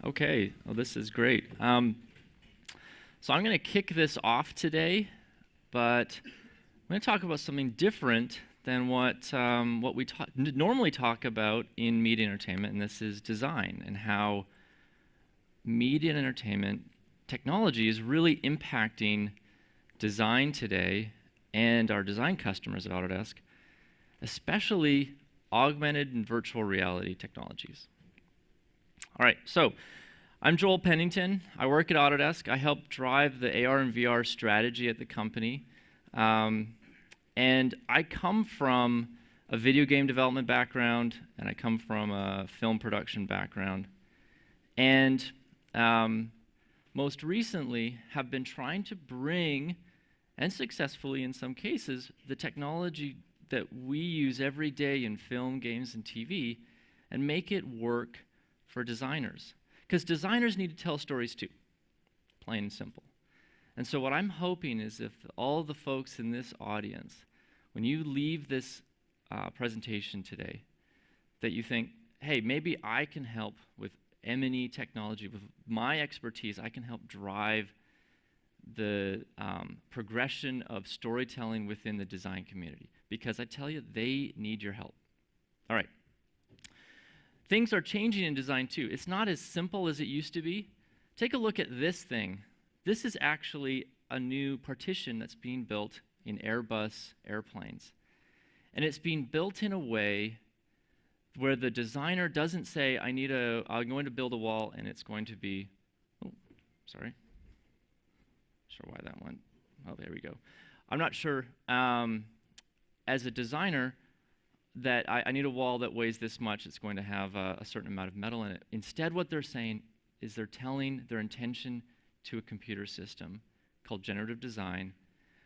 Okay, well, this is great. So I'm going to kick this off today, but I'm going to talk about something different than what we normally talk about in media entertainment, and this is design and how media and entertainment technology is really impacting design today and our design customers at Autodesk, especially augmented and virtual reality technologies. All right, so I'm Joel Pennington. I work at Autodesk. I help drive the AR and VR strategy at the company. And I come from a video game development background, and I come from a film production background. And most recently have been trying to bring, and successfully in some cases, the technology that we use every day in film, games, and TV, and make it work for designers. Because designers need to tell stories too, plain and simple. And so what I'm hoping is if all the folks in this audience, when you leave this presentation today, that you think, hey, maybe I can help with M&E technology, with my expertise, I can help drive the progression of storytelling within the design community. Because I tell you, they need your help. All right. Things are changing in design too. It's not as simple as it used to be. Take a look at this thing. This is actually a new partition that's being built in Airbus airplanes. And it's being built in a way where the designer doesn't say, I'm going to build a wall and it's going to be, oh, sorry. Not sure why that went. Oh, there we go. I'm not sure, as a designer, that I need a wall that weighs this much, it's going to have a certain amount of metal in it. Instead, what they're saying is they're telling their intention to a computer system called generative design.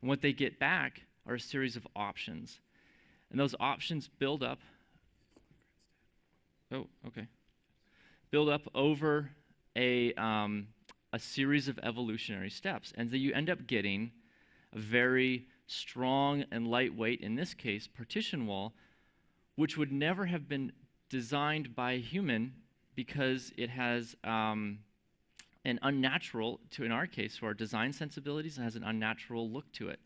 And what they get back are a series of options. And those options build up. Oh, okay. Build up over a series of evolutionary steps. And so you end up getting a very strong and lightweight, in this case, partition wall, which would never have been designed by a human because it has an unnatural, in our case, for our design sensibilities, it has an unnatural look to it.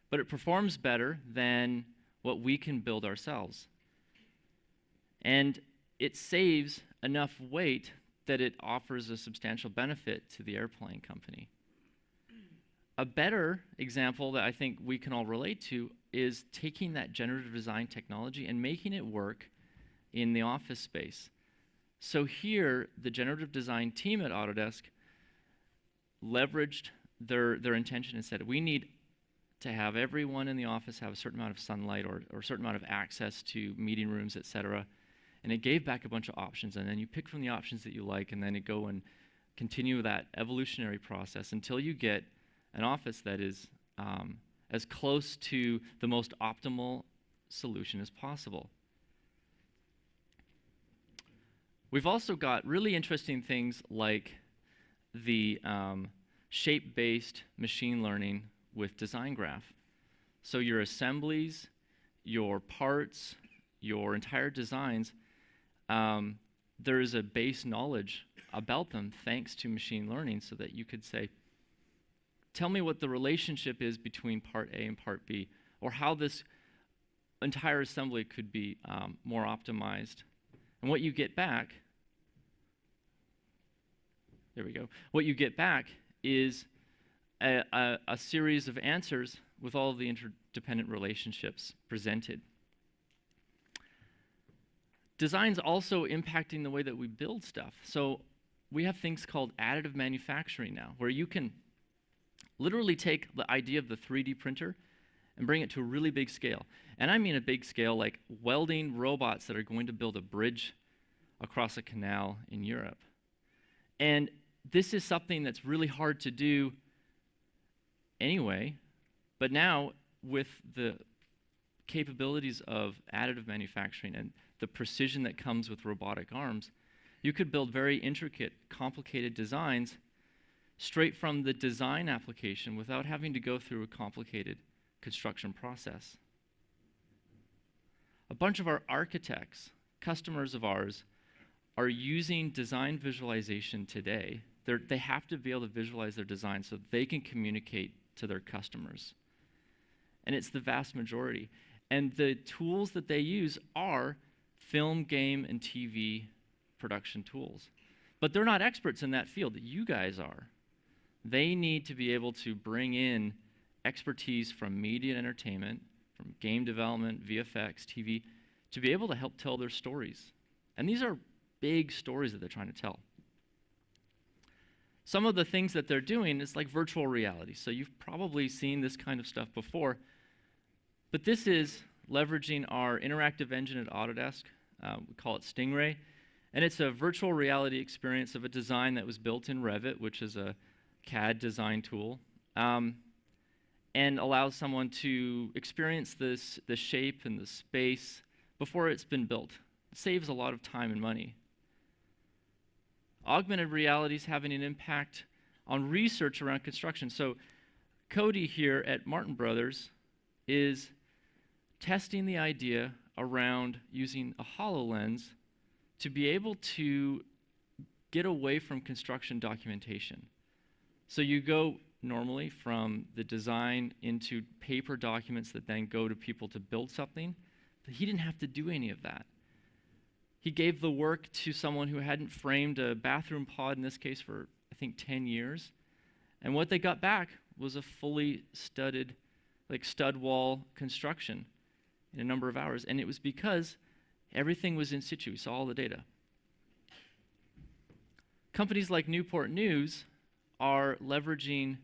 But it performs better than what we can build ourselves. And it saves enough weight that it offers a substantial benefit to the airplane company. A better example that I think we can all relate to is taking that generative design technology and making it work in the office space. So here, the generative design team at Autodesk leveraged their intention and said, we need to have everyone in the office have a certain amount of sunlight or a certain amount of access to meeting rooms, et cetera. And it gave back a bunch of options, and then you pick from the options that you like, and then you go and continue that evolutionary process until you get an office that is as close to the most optimal solution as possible. We've also got really interesting things like the shape-based machine learning with design graph. So your assemblies, your parts, your entire designs, there is a base knowledge about them thanks to machine learning so that you could say, tell me what the relationship is between part A and part B, or how this entire assembly could be more optimized. And what you get back, there we go, what you get back is a series of answers with all of the interdependent relationships presented. Design's also impacting the way that we build stuff. So we have things called additive manufacturing now, where you can literally take the idea of the 3D printer and bring it to a really big scale. And I mean a big scale like welding robots that are going to build a bridge across a canal in Europe. And this is something that's really hard to do anyway, but now with the capabilities of additive manufacturing and the precision that comes with robotic arms, you could build very intricate, complicated designs straight from the design application without having to go through a complicated construction process. A bunch of our architects, customers of ours, are using design visualization today. They have to be able to visualize their design so they can communicate to their customers. And it's the vast majority. And the tools that they use are film, game, and TV production tools. But they're not experts in that field. You guys are. They need to be able to bring in expertise from media and entertainment, from game development, VFX, TV, to be able to help tell their stories. And these are big stories that they're trying to tell. Some of the things that they're doing is like virtual reality. So you've probably seen this kind of stuff before. But this is leveraging our interactive engine at Autodesk. We call it Stingray. And it's a virtual reality experience of a design that was built in REVIT, which is a CAD design tool, and allows someone to experience the shape and the space before it's been built. It saves a lot of time and money. Augmented reality is having an impact on research around construction. So Cody here at Martin Brothers is testing the idea around using a HoloLens to be able to get away from construction documentation. So you go normally from the design into paper documents that then go to people to build something, but he didn't have to do any of that. He gave the work to someone who hadn't framed a bathroom pod, in this case, for, I think, 10 years. And what they got back was a fully studded, like stud wall construction in a number of hours. And it was because everything was in situ. We saw all the data. Companies like Newport News are leveraging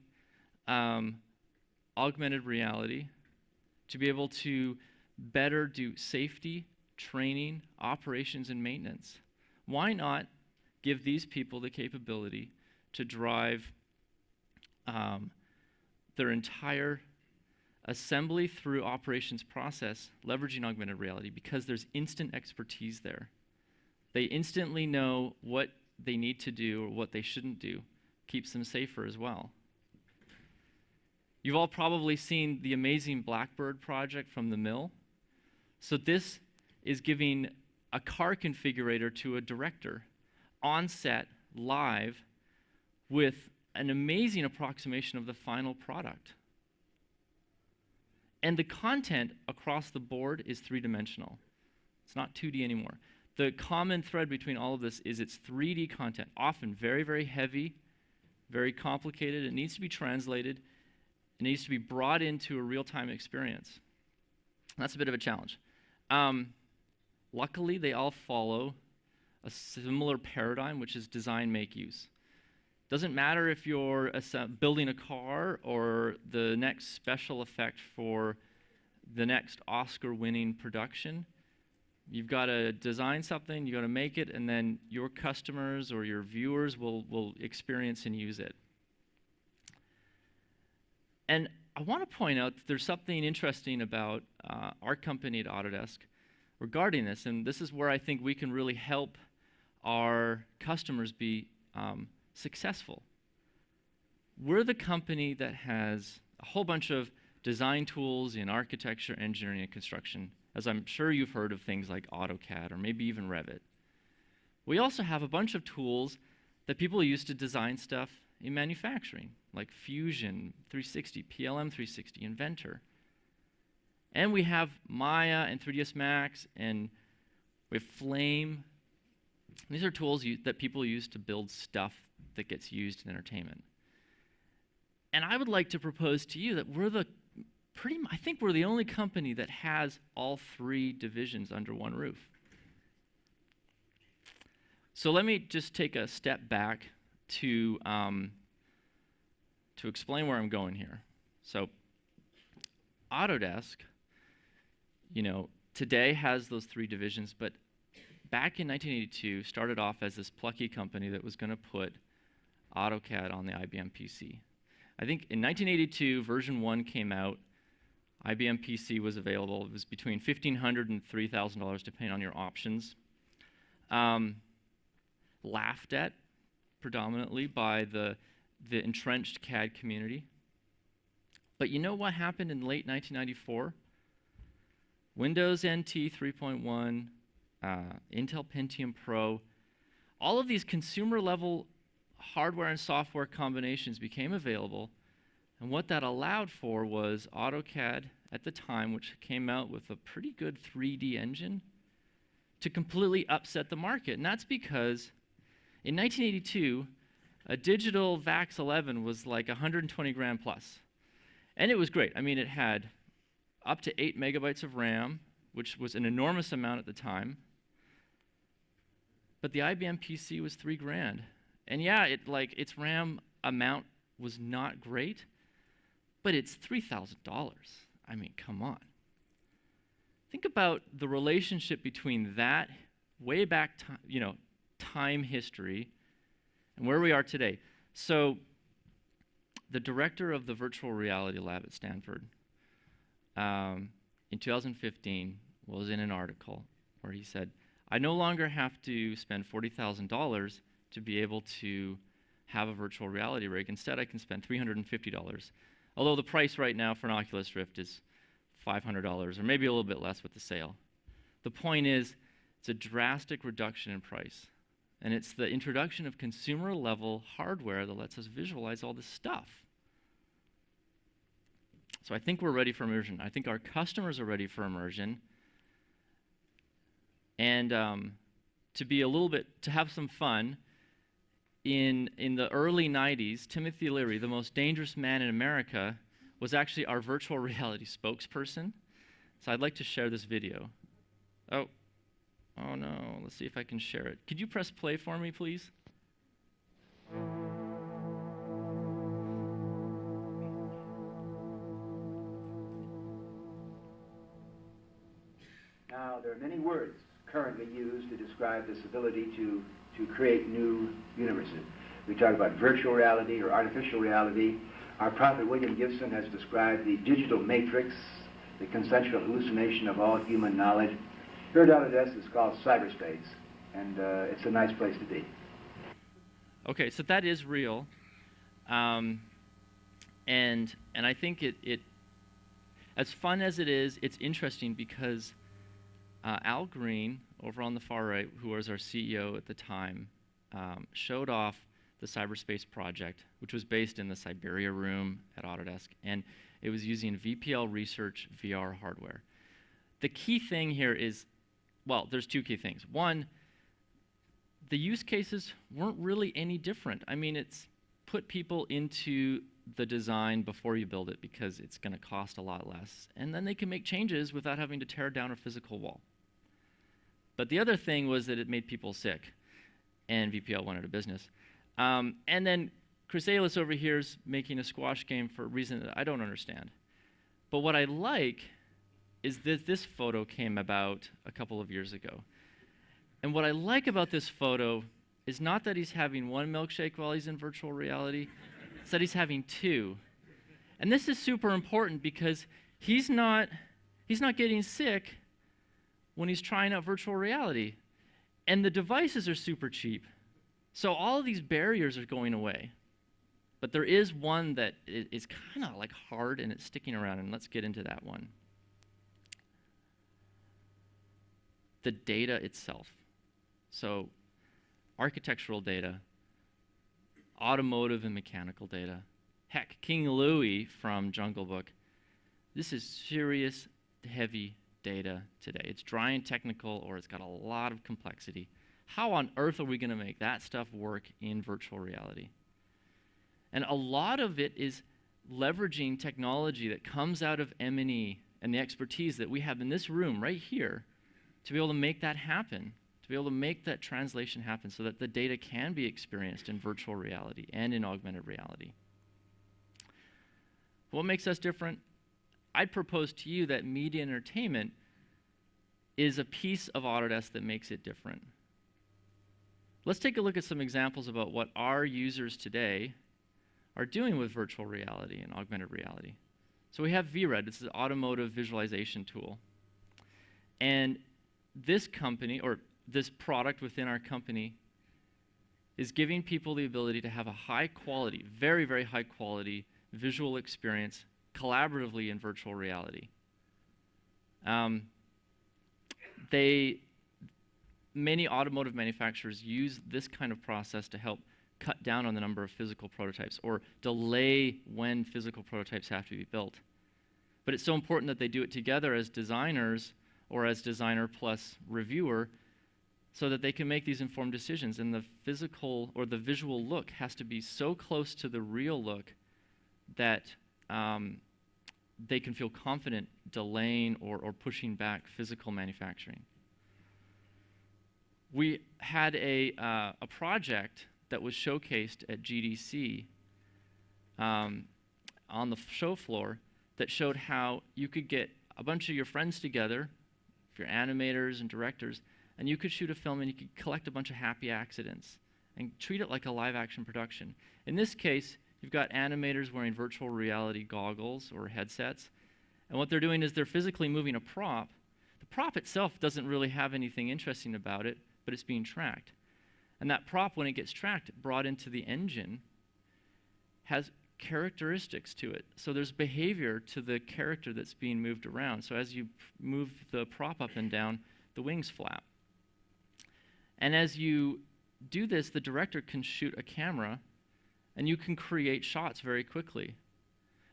augmented reality to be able to better do safety, training, operations, and maintenance. Why not give these people the capability to drive their entire assembly through operations process leveraging augmented reality? Because there's instant expertise there. They instantly know what they need to do or what they shouldn't do. Keeps them safer as well. You've all probably seen the amazing Blackbird project from the mill. So this is giving a car configurator to a director on set, live, with an amazing approximation of the final product. And the content across the board is three-dimensional. It's not 2D anymore. The common thread between all of this is it's 3D content, often very, very heavy, very complicated. It needs to be translated. It needs to be brought into a real-time experience. That's a bit of a challenge. Luckily, they all follow a similar paradigm, which is design, make, use. Doesn't matter if you're building a car or the next special effect for the next Oscar-winning production. You've got to design something, you've got to make it, and then your customers or your viewers will experience and use it. And I want to point out that there's something interesting about our company at Autodesk regarding this, and this is where I think we can really help our customers be successful. We're the company that has a whole bunch of design tools in architecture, engineering, and construction, as I'm sure you've heard of things like AutoCAD or maybe even REVIT. We also have a bunch of tools that people use to design stuff in manufacturing, like Fusion 360, PLM 360, Inventor. And we have Maya and 3ds Max, and we have Flame. These are tools that people use to build stuff that gets used in entertainment. And I would like to propose to you that I think we're the only company that has all three divisions under one roof. So let me just take a step back to explain where I'm going here. So Autodesk, today has those three divisions, but back in 1982 started off as this plucky company that was going to put AutoCAD on the IBM PC. I think in 1982, version 1 came out. IBM PC was available. It was between $1,500 and $3,000, depending on your options. Laughed at predominantly by the entrenched CAD community. But you know what happened in late 1994? Windows NT 3.1, Intel Pentium Pro, all of these consumer-level hardware and software combinations became available, and what that allowed for was AutoCAD at the time, which came out with a pretty good 3D engine, to completely upset the market. And that's because in 1982, a digital VAX 11 was like 120 grand plus. And it was great. I mean, it had up to 8 megabytes of RAM, which was an enormous amount at the time. But the IBM PC was 3 grand. And yeah, its RAM amount was not great, but it's $3,000. I mean, come on. Think about the relationship between that way back, time history and where we are today. So, the director of the virtual reality lab at Stanford in 2015 was in an article where he said, I no longer have to spend $40,000 to be able to have a virtual reality rig. Instead, I can spend $350. Although the price right now for an Oculus Rift is $500, or maybe a little bit less with the sale. The point is, it's a drastic reduction in price. And it's the introduction of consumer-level hardware that lets us visualize all this stuff. So I think we're ready for immersion. I think our customers are ready for immersion. And to have some fun, in the early 90s, Timothy Leary, the most dangerous man in America, was actually our virtual reality spokesperson. So I'd like to share this video. Oh no, let's see if I can share it. Could you press play for me, please? Now, there are many words currently used to describe this ability to create new universes. We talk about virtual reality or artificial reality. Our prophet William Gibson has described the digital matrix, the consensual hallucination of all human knowledge. Here at Autodesk, it's called cyberspace, and it's a nice place to be. Okay, so that is real, and I think it as fun as it is, it's interesting because Al Green, over on the far right, who was our CEO at the time, showed off the cyberspace project, which was based in the Siberia room at Autodesk, and it was using VPL Research VR hardware. The key thing here is, well, there's two key things. One, the use cases weren't really any different. I mean, it's put people into the design before you build it because it's going to cost a lot less, and then they can make changes without having to tear down a physical wall. But the other thing was that it made people sick, and VPL went out of business. And then Chrysalis over here is making a squash game for a reason that I don't understand. But what I like is that this photo came about a couple of years ago. And what I like about this photo is not that he's having one milkshake while he's in virtual reality, it's that he's having two. And this is super important because he's not getting sick when he's trying out virtual reality. And the devices are super cheap. So all of these barriers are going away. But there is one that is kind of like hard and it's sticking around, and let's get into that one. The data itself. So architectural data, automotive and mechanical data. Heck, King Louie from Jungle Book. This is serious, heavy data today. It's dry and technical, or it's got a lot of complexity. How on earth are we going to make that stuff work in virtual reality? And a lot of it is leveraging technology that comes out of M&E and the expertise that we have in this room right here to be able to make that happen, to be able to make that translation happen so that the data can be experienced in virtual reality and in augmented reality. What makes us different? I'd propose to you that media and entertainment is a piece of Autodesk that makes it different. Let's take a look at some examples about what our users today are doing with virtual reality and augmented reality. So we have VRED, this is an automotive visualization tool. And this company, or this product within our company, is giving people the ability to have a high quality, very, very high quality visual experience collaboratively in virtual reality. many automotive manufacturers use this kind of process to help cut down on the number of physical prototypes or delay when physical prototypes have to be built. But it's so important that they do it together as designers or as designer plus reviewer so that they can make these informed decisions. And the physical or the visual look has to be so close to the real look that they can feel confident delaying or pushing back physical manufacturing. We had a project that was showcased at GDC on the show floor that showed how you could get a bunch of your friends together, if you're animators and directors, and you could shoot a film and you could collect a bunch of happy accidents and treat it like a live action production. In this case, you've got animators wearing virtual reality goggles or headsets, and what they're doing is they're physically moving a prop. The prop itself doesn't really have anything interesting about it, but it's being tracked. And that prop, when it gets tracked, brought into the engine, has characteristics to it. So there's behavior to the character that's being moved around. So as you move the prop up and down, the wings flap. And as you do this, the director can shoot a camera, and you can create shots very quickly.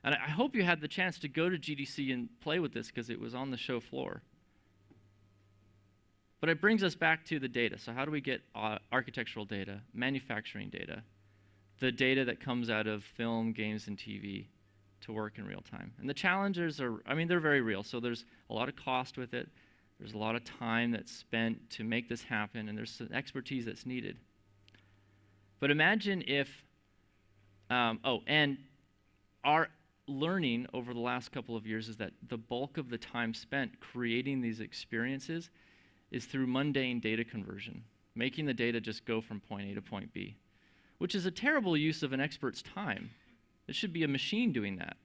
And I hope you had the chance to go to GDC and play with this because it was on the show floor. But it brings us back to the data. So how do we get architectural data, manufacturing data, the data that comes out of film, games, and TV to work in real time? And the challenges are, they're very real. So there's a lot of cost with it. There's a lot of time that's spent to make this happen, and there's some expertise that's needed. But imagine if, and our learning over the last couple of years is that the bulk of the time spent creating these experiences is through mundane data conversion, making the data just go from point A to point B, which is a terrible use of an expert's time. It should be a machine doing that.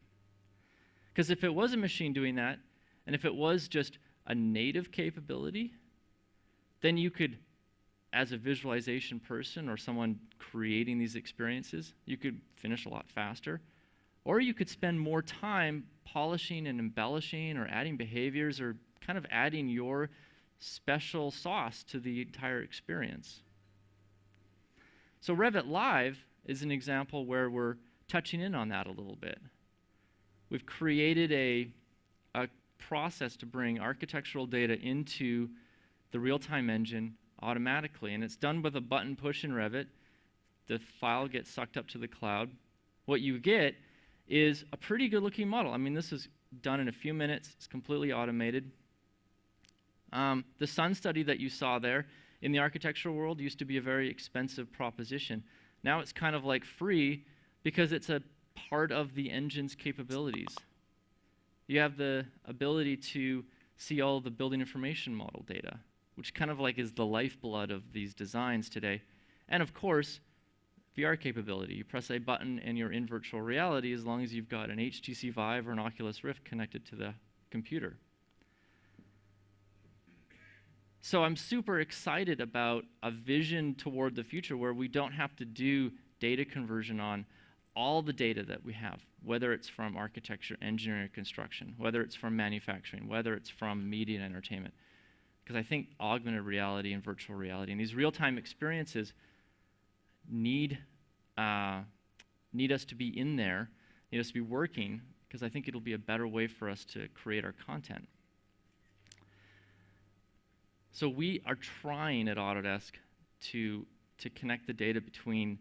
Because if it was a machine doing that, and if it was just a native capability, then you could, as a visualization person or someone creating these experiences, you could finish a lot faster. Or you could spend more time polishing and embellishing or adding behaviors or kind of adding your special sauce to the entire experience. So REVIT Live is an example where we're touching in on that a little bit. We've created a process to bring architectural data into the real-time engine automatically, and it's done with a button push in REVIT. The file gets sucked up to the cloud. What you get is a pretty good-looking model. This is done in a few minutes. It's completely automated. The sun study that you saw there in the architectural world used to be a very expensive proposition. Now it's kind of like free because it's a part of the engine's capabilities. You have the ability to see all the building information model data, which kind of like is the lifeblood of these designs today. And of course, VR capability. You press a button and you're in virtual reality as long as you've got an HTC Vive or an Oculus Rift connected to the computer. So I'm super excited about a vision toward the future where we don't have to do data conversion on all the data that we have, whether it's from architecture, engineering, or construction, whether it's from manufacturing, whether it's from media and entertainment. Because I think augmented reality and virtual reality and these real-time experiences need us to be in there, need us to be working, because I think it'll be a better way for us to create our content. So we are trying at Autodesk to connect the data between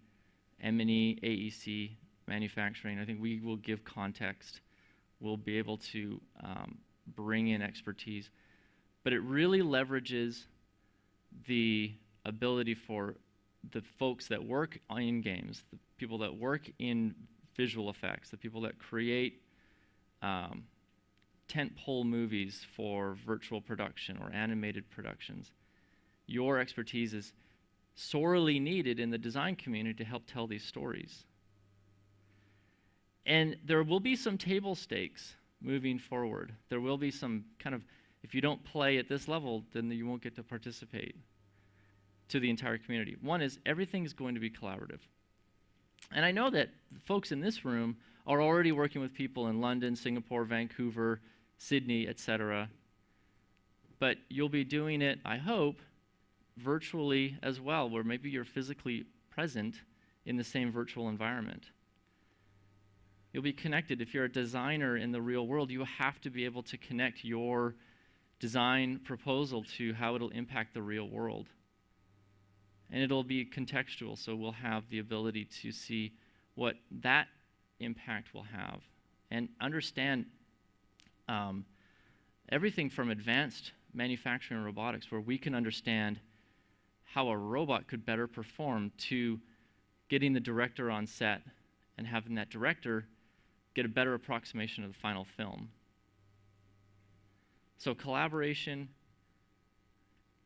M&E, AEC, manufacturing. I think we will give context. We'll be able to bring in expertise. But it really leverages the ability for the folks that work in games, the people that work in visual effects, the people that create tentpole movies for virtual production or animated productions. Your expertise is sorely needed in the design community to help tell these stories. And there will be some table stakes moving forward. There will be some kind of, if you don't play at this level, then you won't get to participate to the entire community. One is everything is going to be collaborative. And I know that folks in this room are already working with people in London, Singapore, Vancouver, Sydney, etc. But you'll be doing it, I hope, virtually as well, where maybe you're physically present in the same virtual environment. You'll be connected. If you're a designer in the real world, you have to be able to connect your design proposal to how it'll impact the real world. And it'll be contextual, so we'll have the ability to see what that impact will have and understand everything from advanced manufacturing and robotics, where we can understand how a robot could better perform, to getting the director on set and having that director get a better approximation of the final film. So collaboration,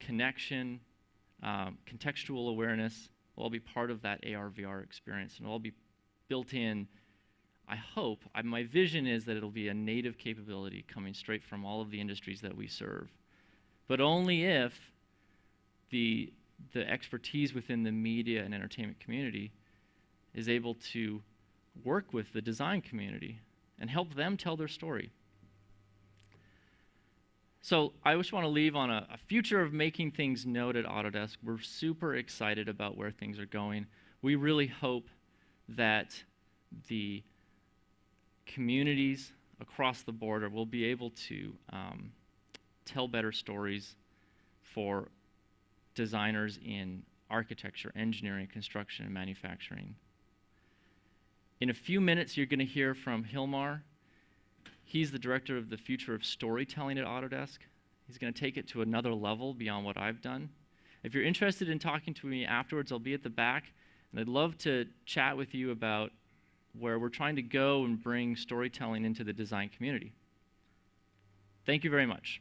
connection, contextual awareness will all be part of that AR/VR experience, and will all be built in. I hope, my vision is that it'll be a native capability coming straight from all of the industries that we serve, but only if the expertise within the media and entertainment community is able to work with the design community and help them tell their story. So I just want to leave on a future of making things known at Autodesk. We're super excited about where things are going. We really hope that the communities across the border will be able to tell better stories for designers in architecture, engineering, construction, and manufacturing. In a few minutes, you're going to hear from Hilmar. He's the director of the future of storytelling at Autodesk. He's going to take it to another level beyond what I've done. If you're interested in talking to me afterwards, I'll be at the back, and I'd love to chat with you about where we're trying to go and bring storytelling into the design community. Thank you very much.